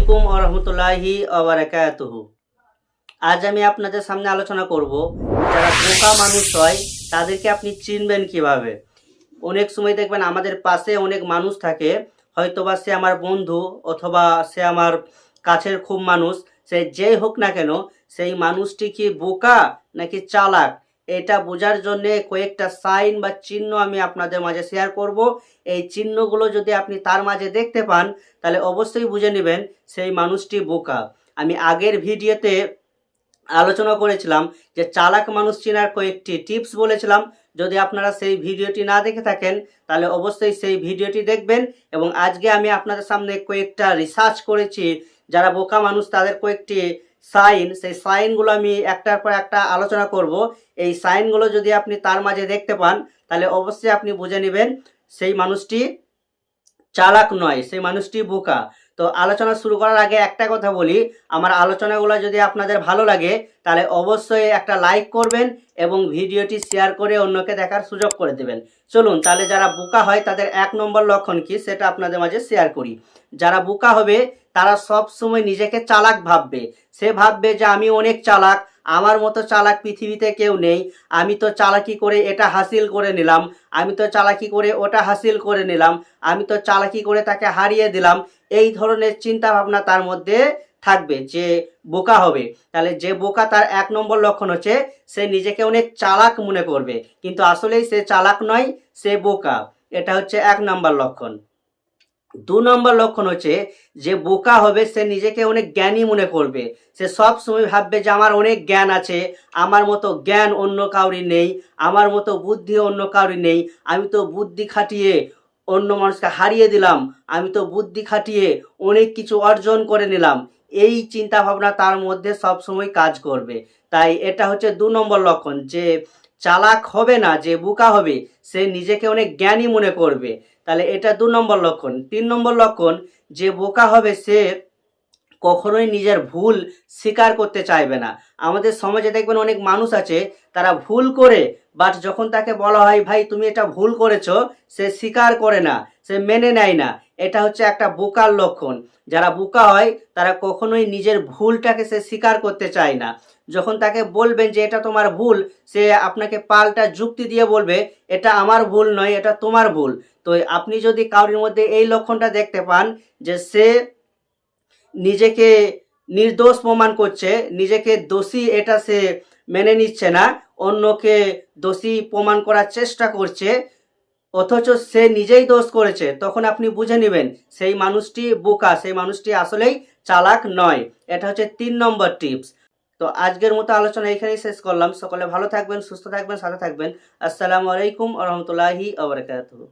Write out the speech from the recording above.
আলাইকুম ওয়া রাহমাতুল্লাহি ওয়া বারাকাতুহু। আজ আমি আপনাদের সামনে আলোচনা করব যারা বোকা মানুষ হয় তাদেরকে আপনি চিনবেন কিভাবে। অনেক সময় দেখবেন আমাদের পাশে অনেক মানুষ থাকে, হয়তোবা সে আমার বন্ধু অথবা সে আমার কাছের খুব মানুষ, সে যেই হোক না কেন সেই মানুষটি কি বোকা নাকি চালাক এটা বোঝার জন্য কয়েকটা সাইন বা চিহ্ন আমি আপনাদের মাঝে শেয়ার করব। এই চিহ্নগুলো যদি আপনি তার মাঝে দেখতে পান তাহলে অবশ্যই বুঝে নেবেন সেই মানুষটি বোকা। আমি আগের ভিডিওতে আলোচনা করেছিলাম যে চালাক মানুষ চেনার কয়েকটি টিপস বলেছিলাম। যদি আপনারা সেই ভিডিওটি না দেখে থাকেন তাহলে অবশ্যই সেই ভিডিওটি দেখবেন। এবং আজকে আমি আপনাদের সামনে কয়েকটা রিসার্চ করেছি যারা বোকা মানুষ তাদের কয়েকটি সাইন, সেই সাইনগুলো আমি একটার পর একটা আলোচনা করব। এই সাইনগুলো যদি আপনি তার মাঝে দেখতে পান তাহলে অবশ্যই আপনি বুঝে নেবেন সেই মানুষটি চালাক নয়, সেই মানুষটি বোকা। তো আলোচনা শুরু করার আগে একটা কথা বলি, আমার আলোচনাগুলো যদি আপনাদের ভালো লাগে তাহলে অবশ্যই একটা লাইক করবেন এবং ভিডিওটি শেয়ার করে অন্যকে দেখার সুযোগ করে দেবেন। চলুন তাহলে যারা বোকা হয় তাদের 1 নম্বর লক্ষণ কি সেটা আপনাদের মাঝে শেয়ার করি। যারা বোকা হবে তারা সব সময় নিজেকে চালাক ভাববে। সে ভাববে যে আমি অনেক চালাক, আমার মতো চালাক পৃথিবীতে কেউ নেই, আমি তো চালাকি করে এটা হাসিল করে নিলাম, আমি তো চালাকি করে ওটা হাসিল করে নিলাম, আমি তো চালাকি করে তাকে হারিয়ে দিলাম। এই ধরনের চিন্তা ভাবনা তার মধ্যে থাকবে যে বোকা হবে। তাহলে যে বোকা তার 1 নম্বর লক্ষণ হচ্ছে সে নিজেকে অনেক চালাক মনে করবে, কিন্তু আসলেই সে চালাক নয়, সে বোকা। এটা হচ্ছে 1 নম্বর লক্ষণ। 2 নম্বর লক্ষণ হচ্ছে যে বোকা হবে সে নিজেকে অনেক জ্ঞানী মনে করবে। সে সব সময় ভাববে যে আমার অনেক জ্ঞান আছে, আমার মতো জ্ঞান অন্য কাউরি নেই, আমার মতো বুদ্ধি অন্য কাউরি নেই, আমি তো বুদ্ধি খাটিয়ে অন্য মানুষকে হারিয়ে দিলাম, আমি তো বুদ্ধি খাটিয়ে অনেক কিছু অর্জন করে নিলাম। এই চিন্তা ভাবনা তার মধ্যে সব সময় কাজ করবে। তাই এটা হচ্ছে 2 নম্বর লক্ষণ, যে চালাক হবে না, যে বোকা হবে সে নিজেকে অনেক জ্ঞানী মনে করবে। তাহলে এটা 2 নম্বর লক্ষণ। 3 নম্বর লক্ষণ, যে বোকা হবে সে কখনোই নিজের ভুল স্বীকার করতে চাইবে না। আমাদের সমাজে দেখবেন অনেক মানুষ আছে তারা ভুল করে, বাট যখন তাকে বলা হয় ভাই তুমি এটা ভুল করেছো, সে স্বীকার করে না, সে মেনে নেয় না। এটা হচ্ছে একটা বোকার লক্ষণ। যারা বোকা হয় তারা কখনোই নিজের ভুলটাকে সে স্বীকার করতে চায় না। যখন তাকে বলবেন যে এটা তোমার ভুল, সে আপনাকে পাল্টা যুক্তি দিয়ে বলবে এটা আমার ভুল নয়, এটা তোমার ভুল। তো আপনি যদি কারোর মধ্যে এই লক্ষণটা দেখতে পান যে সে নিজেকে নির্দোষ প্রমাণ করছে, নিজেকে দোষী এটা সে মেনে নিচ্ছে না, অন্যকে দোষী প্রমাণ করার চেষ্টা করছে অথচ সে নিজেই দোষ করেছে, তখন আপনি বুঝে নেবেন সেই মানুষটি বোকা, সেই মানুষটি আসলেই চালাক নয়। এটা হচ্ছে 3 নম্বর টিপস। তো আজকের মতো আলোচনা এখানেই শেষ করলাম। সকলে ভালো থাকবেন, সুস্থ থাকবেন, সাথে থাকবেন। আসসালামু আলাইকুম ওয়া রাহমাতুল্লাহি ওয়া বারাকাতুহু।